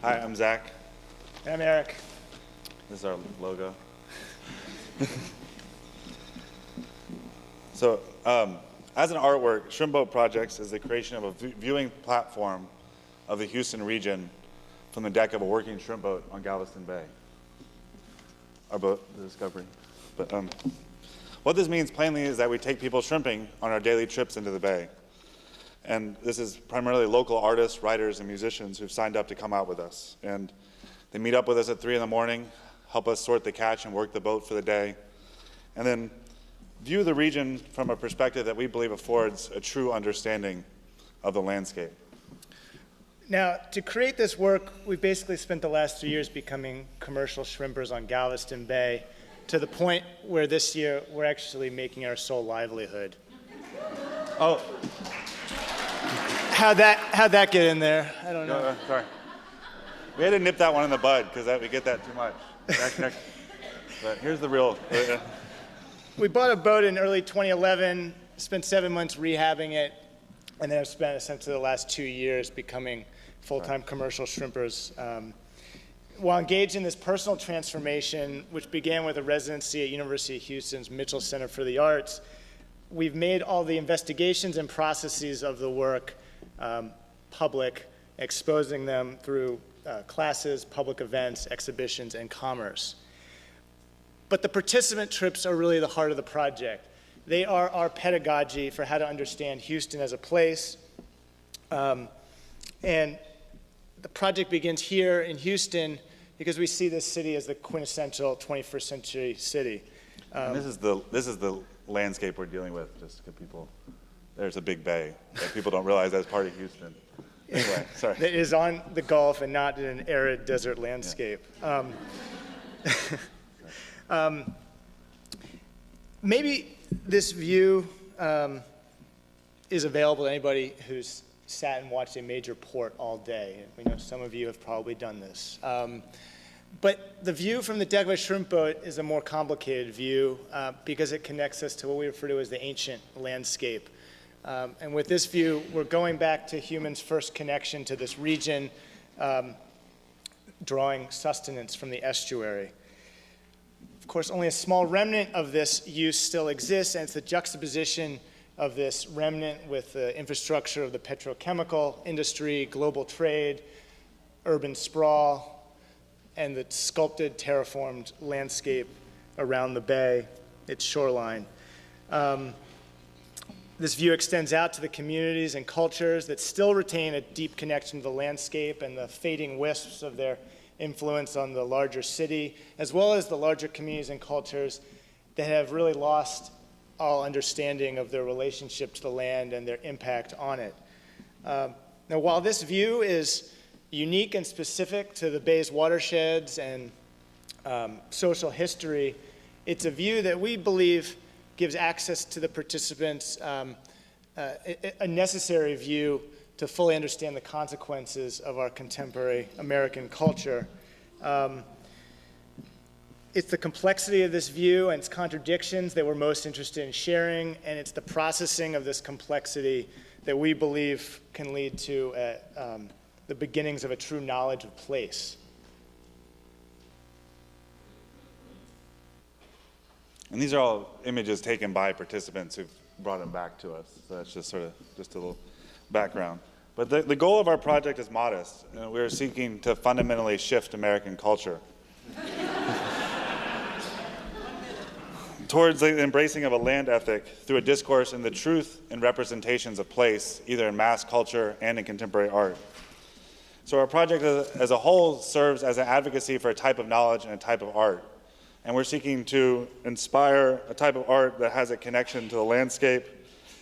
Hi, I'm Zach. And I'm Eric. This is our logo. So, as an artwork, Shrimp Boat Projects is the creation of a viewing platform of the Houston region from the deck of a working shrimp boat on Galveston Bay. Our boat, the Discovery. But what this means plainly is that we take people shrimping on our daily trips into the bay. And this is primarily local artists, writers, and musicians who've signed up to come out with us. And they meet up with us at 3 in the morning, help us sort the catch and work the boat for the day, and then view the region from a perspective that we believe affords a true understanding of the landscape. Now, to create this work, we basically spent the last 3 years becoming commercial shrimpers on Galveston Bay, to the point where this year we're actually making our sole livelihood. Oh. How'd that get in there? I don't know. Sorry. We had to nip that one in the bud because we get that too much. But here's the real. We bought a boat in early 2011, spent 7 months rehabbing it, and then I've spent essentially the last 2 years becoming full-time commercial shrimpers. While engaged in this personal transformation, which began with a residency at University of Houston's Mitchell Center for the Arts, we've made all the investigations and processes of the work public, exposing them through classes, public events, exhibitions, and commerce. But the participant trips are really the heart of the project. They are our pedagogy for how to understand Houston as a place. And the project begins here in Houston because we see this city as the quintessential 21st century city. And this is the landscape we're dealing with, just to people. There's a big bay that people don't realize that's part of Houston. Anyway, sorry. It is on the Gulf and not in an arid desert landscape. Yeah. Maybe this view is available to anybody who's sat and watched a major port all day. We know some of you have probably done this. But the view from the deck of a shrimp boat is a more complicated view because it connects us to what we refer to as the ancient landscape. And with this view, we're going back to humans' first connection to this region, drawing sustenance from the estuary. Of course, only a small remnant of this use still exists, and it's the juxtaposition of this remnant with the infrastructure of the petrochemical industry, global trade, urban sprawl, and the sculpted, terraformed landscape around the bay, its shoreline. This view extends out to the communities and cultures that still retain a deep connection to the landscape and the fading wisps of their influence on the larger city, as well as the larger communities and cultures that have really lost all understanding of their relationship to the land and their impact on it. Now, while this view is unique and specific to the bay's watersheds and social history, it's a view that we believe gives access to the participants a necessary view to fully understand the consequences of our contemporary American culture. It's the complexity of this view and its contradictions that we're most interested in sharing, and it's the processing of this complexity that we believe can lead to the beginnings of a true knowledge of place. And these are all images taken by participants who've brought them back to us. So that's just a little background. But the goal of our project is modest. We're seeking to fundamentally shift American culture towards the embracing of a land ethic through a discourse in the truth and representations of place, either in mass culture and in contemporary art. So our project as a whole serves as an advocacy for a type of knowledge and a type of art. And we're seeking to inspire a type of art that has a connection to the landscape,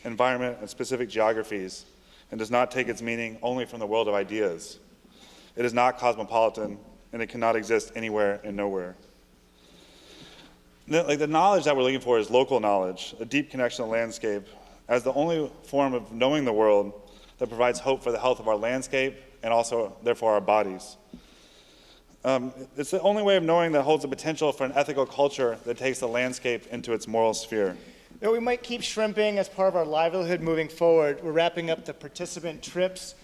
environment, and specific geographies, and does not take its meaning only from the world of ideas. It is not cosmopolitan, and it cannot exist anywhere and nowhere. The knowledge that we're looking for is local knowledge, a deep connection to the landscape, as the only form of knowing the world that provides hope for the health of our landscape and also, therefore, our bodies. It's the only way of knowing that holds the potential for an ethical culture that takes the landscape into its moral sphere. Though we might keep shrimping as part of our livelihood moving forward, we're wrapping up the participant trips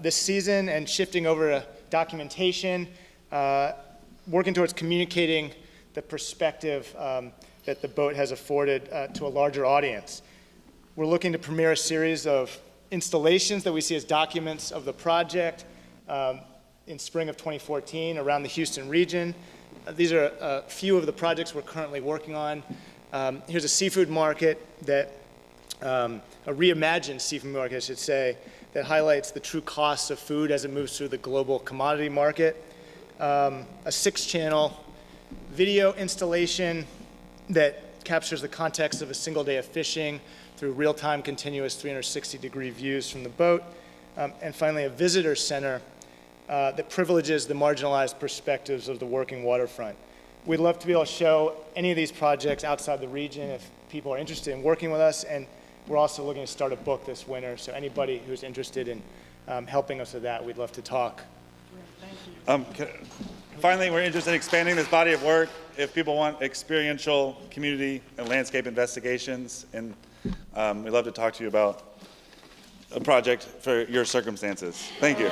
this season and shifting over to documentation, working towards communicating the perspective that the boat has afforded to a larger audience. We're looking to premiere a series of installations that we see as documents of the project in spring of 2014 around the Houston region. These are a few of the projects we're currently working on. Here's a seafood market that, a reimagined seafood market, I should say, that highlights the true costs of food as it moves through the global commodity market. A 6-channel video installation that captures the context of a single day of fishing through real-time continuous 360-degree views from the boat. And finally, a visitor center that privileges the marginalized perspectives of the working waterfront. We'd love to be able to show any of these projects outside the region if people are interested in working with us, and we're also looking to start a book this winter, so anybody who's interested in helping us with that, we'd love to talk. Finally, we're interested in expanding this body of work. If people want experiential community and landscape investigations, and we'd love to talk to you about a project for your circumstances. Thank you.